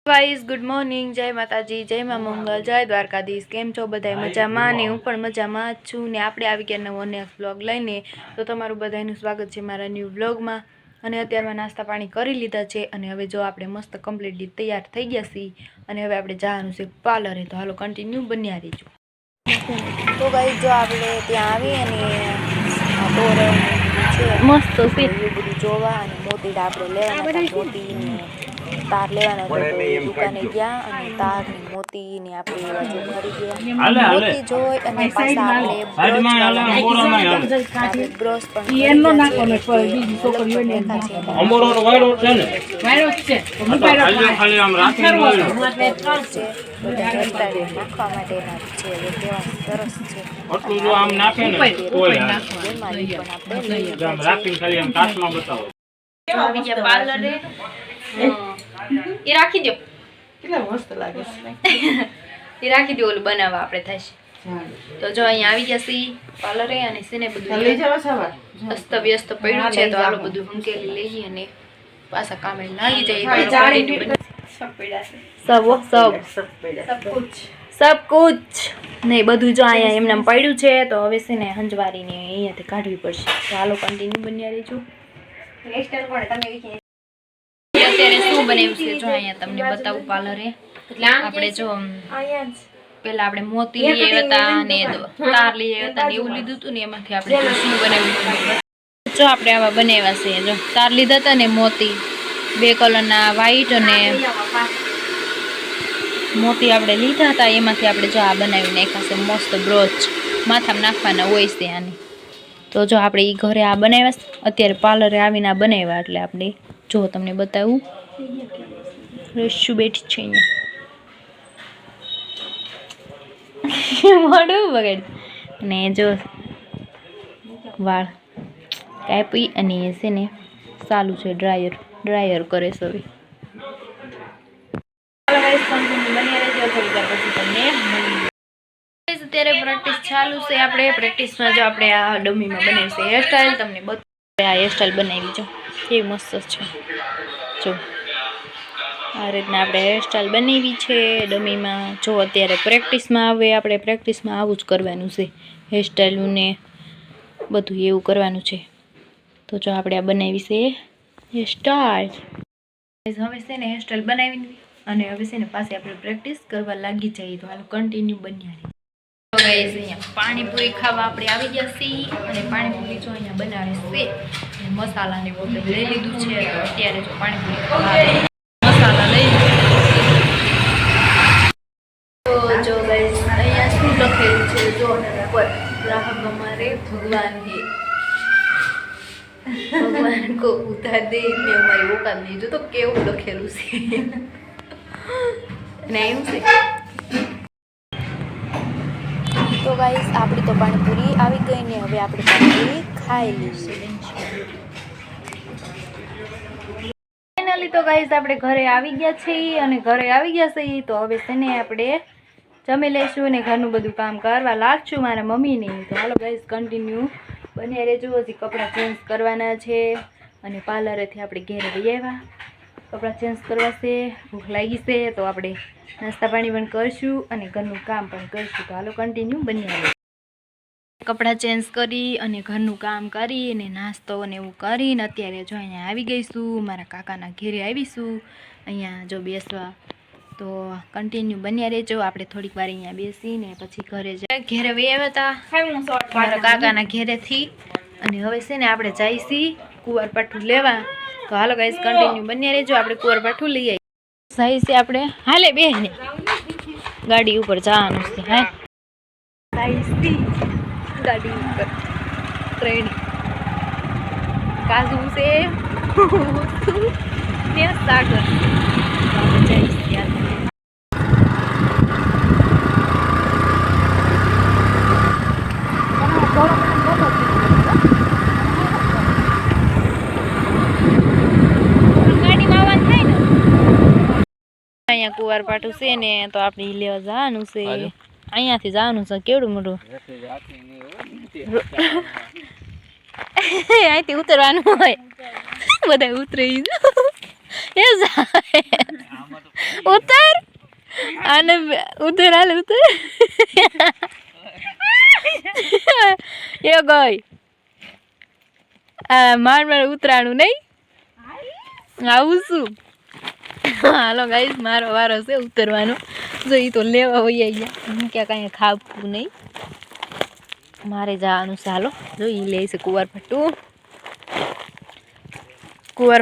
guys good morning जय माताजी जय मां मंगल जय द्वारकाधीश केम छो बधाय मजामां ने हूँ पण मजामां ज छुं ने आपणे આવી ગયા નવો નેક્સ્ટ વ્લોગ લઈને તો તમારું બધાયનું સ્વાગત છે મારા ન્યૂ વ્લોગમાં અને અત્યારમાં નાસ્તા પાણી કરી લીધા છે અને હવે જો આપણે મસ્ત કમ્પ્લીટલી તૈયાર થઈ ગયા છીએ અને હવે આપણે જવાનું છે પાર્લરે તો હાલો કન્ટિન્યુ બન્યા રહેજો તો ગાઈસ જો આપણે ત્યાં આવી અને તોરણ છે મસ્ત છે એ બધું જોવા અને મોતીડા આપણે લેવાના મોતી ને तार लेवाना तो दुकाने गया અને તાર ને મોતી ને આપણે એવા જો ખરી ગયા મોતી જોઈ અને પાછા આપણે બ્રોસ પણ એનો નાખો ને બીજી છોકરીઓને અમરોનો વાયરો છે ને વાયરો છે ખાલી આમ રાખીને વાયરો છે બધા નાખવા માટેના છે કેવા સરસ છે આટલું જો આમ નાખે ને કોઈ નાખવા પણ આપણે આમ રાખીને ખાલી આમ કાચમાં બતાવો આવી ગયા પાર્લરે ये राखी दो કેટલા મસ્ત લાગે છે એ રાખી દો ઓલું બનાવવા આપણે થશે તો જો અહીં આવી ગયા સી પાર્લરે અને સીને બધું લઈ જવા સવાર અસ્ત વ્યસ્ત પડ્યું છે તો આલો બધું હંકેલી લઈ અને પાછા કામે લાગી જાય જાડી સબ પડ્યા છે સબ કુછ નહીં બધું જો અહીંયા એમને પડ્યું છે તો હવે સીને હંજવારીને અહીંયાથી કાઢવી પડશે તો હાલો કન્ટિન્યુ બન્યા રહેજો હેરસ્ટાઈલ કોણે તમે વિશે અત્યારે શું બનાવ્યું છે જો અહીંયા તમને બતાવું પાર્લરે આપણે જો પેલા આપણે મોતી લઈ આવ્યા હતા અને તાર લઈ આવ્યા હતા ને એવું લીધું હતું ને એમાંથી આપણે શું બનાવ્યું જો આપણે આવા બનાવ્યા છે જો તાર લીધા હતા ને મોતી બે કલરના વ્હાઈટ અને મોતી આપણે લીધા હતા એમાંથી આપણે જો આ બનાવી નાખ્યા છે મસ્ત બ્રોચ માથામાં નાખવાના હોય છે આની તો જો આપણે એ ઘરે આ બનાવ્યા અત્યારે પાર્લરે આવીને આ બનાવ્યા એટલે આપણે જો તમને બતાવું રસ્સુ બેઠી છે અહીંયા મોઢું બગાડ અને જો વાળ કાપી અને છે ને ચાલુ છે ડ્રાયર કરે છે હવે અત્યારે પ્રેક્ટિસ ચાલુ છે આપણે પ્રેક્ટિસમાં જો આપણે આ ડમીમાં બનાવી છે હેરસ્ટાઈલ તમને બતાવી આ હેરસ્ટાઈલ બનાવી જો કેવી મસ્ત છે જો આ રીતના આપણે હેરસ્ટાઈલ બનાવી છે ડમીમાં જો અત્યારે પ્રેક્ટિસમાં આવે આપણે પ્રેક્ટિસમાં આવું જ કરવાનું છે હેરસ્ટાઈલનું ને બધું એવું કરવાનું છે તો જો આપણે આ બનાવી છે હેરસ્ટાઈલ હવે છે ને હેરસ્ટાઈલ બનાવીને અને હવે છે ને પાછી આપણે પ્રેક્ટિસ કરવા લાગી જઈએ તો હાલ કન્ટિન્યુ બન્યા રહે અહીંયા પાણીપુરી ખાવા આપણે આવી ગયા છીએ અને પાણીપુરી જો અહીંયા બનાવે છે મસાલાને બધું લઈ લીધું છે તો અત્યારે જો પાણીપુરી ખાવા મસાલા લઈ તો જો ગાઈસ અહીંયા શું લખેલું છે જો ઉપર ગ્રાહક हमारे भगवान है भगवान को उतार दे इतने हमारी औकात नहीं जो तो केवुं लखेલું છે અને એવું છે તો ગાઈસ આપણી તો પાણીપુરી આવી ગઈ ને હવે આપણે પાણીપુરી ખાઈ લઈશું ફાઇનલી તો ગાઈસ આપણે ઘરે આવી ગયા છીએ અને ઘરે આવી ગયા છીએ તો હવે છે ને આપણે જમી લઈશું અને ઘરનું બધું કામ કરવા લાગશું મારા મમ્મીને તો હાલો ગાઈસ કન્ટિન્યુ બન્યા રહેજો હજી કપડાં ચેન્જ કરવાના છે અને પાર્લરેથી આપણે ઘેરે જઈ આવ્યા કપડાં ચેન્જ કરવા છે ભૂખ લાગી છે તો આપણે નાસ્તા પાણી પણ કરશું અને ઘરનું કામ પણ કરીશું તો હાલો કન્ટિન્યુ બન્યા રહેજો કપડાં ચેન્જ કરી અને ઘરનું કામ કરી અને નાસ્તો અને એવું કરીને અત્યારે જો અહીંયા આવી ગઈશું મારા કાકાના ઘેરે આવીશું અહીંયા જો બેસવા તો કન્ટિન્યુ બન્યા રહેજો આપણે થોડીક વાર અહીંયા બેસીને પછી ઘરે ઘેરે આવ્યા હતા મારા કાકાના ઘેરેથી અને હવે છે ને આપણે જઈશી કુંવરપાઠું લેવા તો હાલો ગાઈસ કન્ટિન્યુ બન્યા રહેજો આપણે કુંવરપાઠું લઈ આવી જઈશી આપણે હાલે બેને ગાડી ઉપર જવાનું છે હા જઈશી ગાડી ઉપર ટ્રેન કાજુ છે ને સાગર જઈશી અહીંયા કુંવરપાઠું છે ને તો આપણે લેવા જવાનું છે અહીંયાથી જવાનું છે કેવડું મોટું અહીંથી ઉતરવાનું હોય બધા ઉતરી એ જાય ઉતર આને ઉતર હાલ ઉતર એ ગઈ માર ઉતરાણું નહીં આવું શું હાલો ગાઈસ મારો વારો છે ઉતરવાનો જો એ તો લેવા હોય ગયા હું ક્યાં કાંઈ ખાવું નહીં મારે જવાનું છે હાલો જો એ લે છે કુંવાર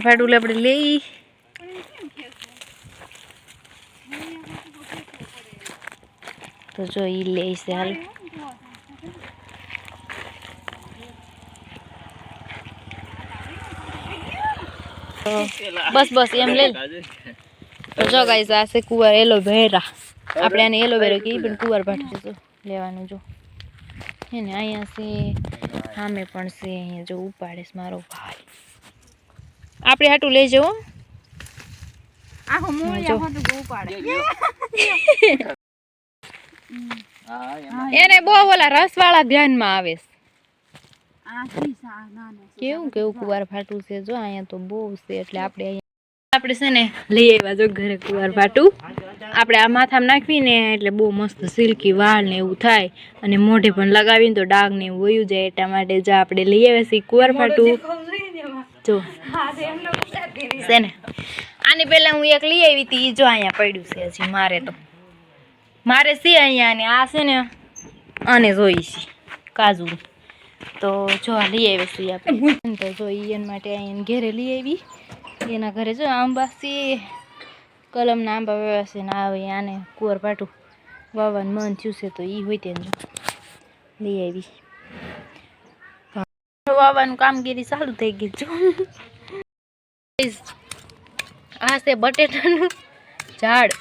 ફાટું આપણે લઈ તો જો એ લે છે હાલ બસ એમ લે તો જો ગાઈસ આ છે કુંવાર એલોવેરા આપણે આને એલોવેરા કહીએ પણ કુંવાર ફાટું છે લેવાનું જો હે ને અહીંયા છે સામે પણ છે અહીંયા જો ઉપાડે છે મારો ભાઈ આપણે હાટું લઈ જવું એને બહુ ઓલા રસવાળા ધ્યાનમાં આવે કેવું કુંવાર ફાટું છે જો અહીંયા તો બહુ છે એટલે આપણે છે ને લઈ આવ્યા જો ઘરે કુંવાર ફાટું આપણે આ માથામાં નાખવીને એટલે બહુ મસ્ત સિલ્કી વાળ ને એવું થાય અને મોઢે પણ લગાવીને તો ડાઘ ને એવું વયું જાય એટલા માટે જો આપણે લઈ આવ્યા છીએ કુંવાર ફાટું જો છે ને આની પહેલા હું એક લઈ આવી હતી જો અહીંયા પડ્યું છે હજી મારે છે અહીંયા ને આ છે ને આને જોઈ છે કાજુ તો જો આ લઈ આવી છીએ આપણે તો જો એના માટે અહીંયા ઘેરે લઈ આવી એના ઘરે જો આંબા છે કલમના આંબા વાવ્યા છે ને આવે આને કુંવાર ફાટું વાવવાનું મન થયું છે તો એ હોય તેને જો લઈ આવી વાવવાનું કામગીરી ચાલુ થઈ ગઈ જો આ છે બટેટાનું ઝાડ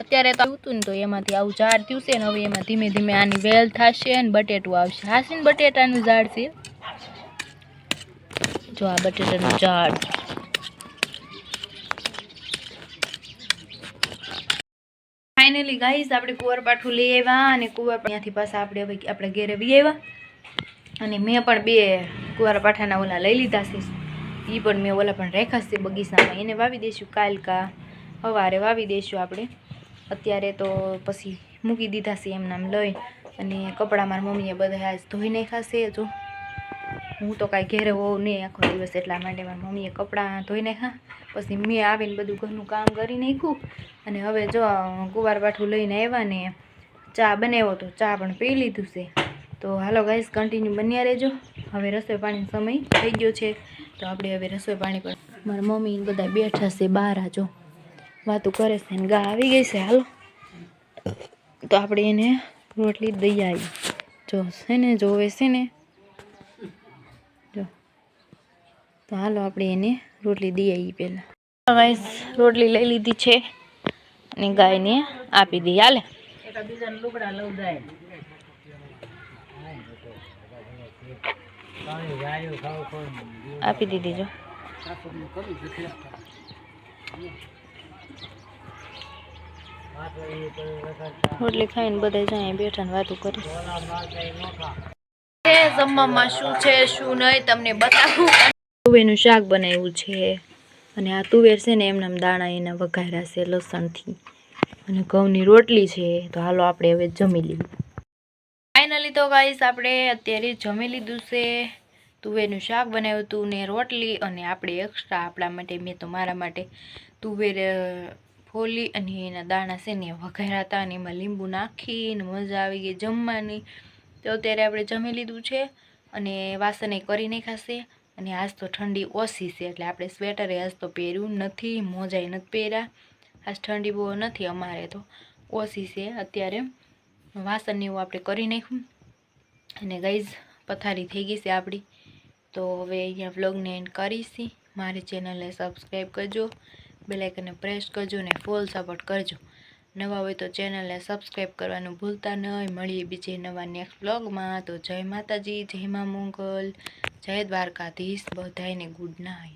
અત્યારે તો આવતું ને તો એમાંથી આવું ઝાડ થયું છે ને હવે એમાં ધીમે ધીમે આની વેલ થશે ને બટેટું આવશે હાસી ને બટેટાનું ઝાડ છે જો આ બટેટાનું ઝાડ ફાઇનલી ગાઈસ આપણે કુંવાર પાઠું લઈ આવ્યા અને કુંવાર ત્યાંથી પાછા આપણે ઘેરે વી આવ્યા અને મેં પણ 2 કુંવાર પાઠાના ઓલા લઈ લીધા છે એ પણ મેં ઓલા પણ રાખ્યા છે બગીચામાં એને વાવી દઈશું કાલકા સવારે વાવી દઈશું આપણે અત્યારે તો પછી મૂકી દીધા છે એમ નામ લઈ અને કપડાં મારી મમ્મીએ બધા આજ ધોઈ નાખ્યા છે જો હું તો કાંઈ ઘેરે હોઉં નહીં આખો દિવસ એટલા માટે મારી મમ્મીએ કપડાં ધોઈ નાખ્યા પછી મેં આવીને બધું ઘરનું કામ કરી નાખ્યું અને હવે જો કુંવાર પાઠું લઈને આવ્યા ને ચા બનાવ્યો તો ચા પણ પી લીધું છે તો હાલો ગાઈસ કન્ટિન્યુ બન્યા રહેજો હવે રસોઈ પાણીનો સમય થઈ ગયો છે તો આપણે હવે રસોઈ પાણી પર મારા મમ્મી બધા બેઠા છે બહાર જો વાતો કરે છે ને ગા આવી ગઈ છે હાલો તો આપણે એને રોટલી દઈ આવી જો છે ને જોવે છે ને જો તો હાલો આપણે એને રોટલી દઈ આવી પહેલાં ગાઈસ રોટલી લઈ લીધી છે અને ગાયને આપી દઈએ હાલે આપી દીધી જો રોટલી ખાઈને બધા જાય બેઠા ને વાતું કરી જમવામાં શું છે શું નહીં તમને બતાવું તુવેરનું શાક બનાવ્યું છે અને આ તુવેર છે ને એમનામ દાણા એના વઘાર્યા છે લસણથી અને ઘઉંની રોટલી છે તો હાલો આપણે હવે જમી લીધું ફાઇનલી તો ગાઈસ આપણે અત્યારે જમી લીધું છે તુવેરનું શાક બનાવ્યું હતું ને રોટલી અને આપણે એક્સ્ટ્રા આપણા માટે મેં તો મારા માટે તુવેર ફોલી અને એના દાણા છે ને વઘાર્યા હતા અને એમાં લીંબુ નાખીને મજા આવી ગઈ જમવાની તો અત્યારે આપણે જમી લીધું છે અને વાસણ કરી નાખાશે અને આજ તો ઠંડી ઓછી છે એટલે આપણે સ્વેટરે આજ તો પહેર્યું નથી મોજાએ નથી પહેર્યા આજ ઠંડી બહુ નથી અમારે તો ઓછી છે અત્યારે વાસણ એવું આપણે કરી નાખ્યું અને ગાઈઝ પથારી થઈ ગઈ છે આપણી તો હવે અહીંયા વ્લોગને એન્ડ કરીશી મારી ચેનલને સબસ્ક્રાઈબ કરજો બેલ આઇકનને પ્રેસ કરજો અને ફૂલ સપોર્ટ કરજો નવા હોય તો ચેનલને સબસ્ક્રાઈબ કરવાનું ભૂલતા નહીં મળીએ બીજે નવા નેક્સ્ટ વ્લોગમાં તો જય માતાજી જય મા મંગલ જય દ્વારકાધીશ બધાને ગુડ નાઇટ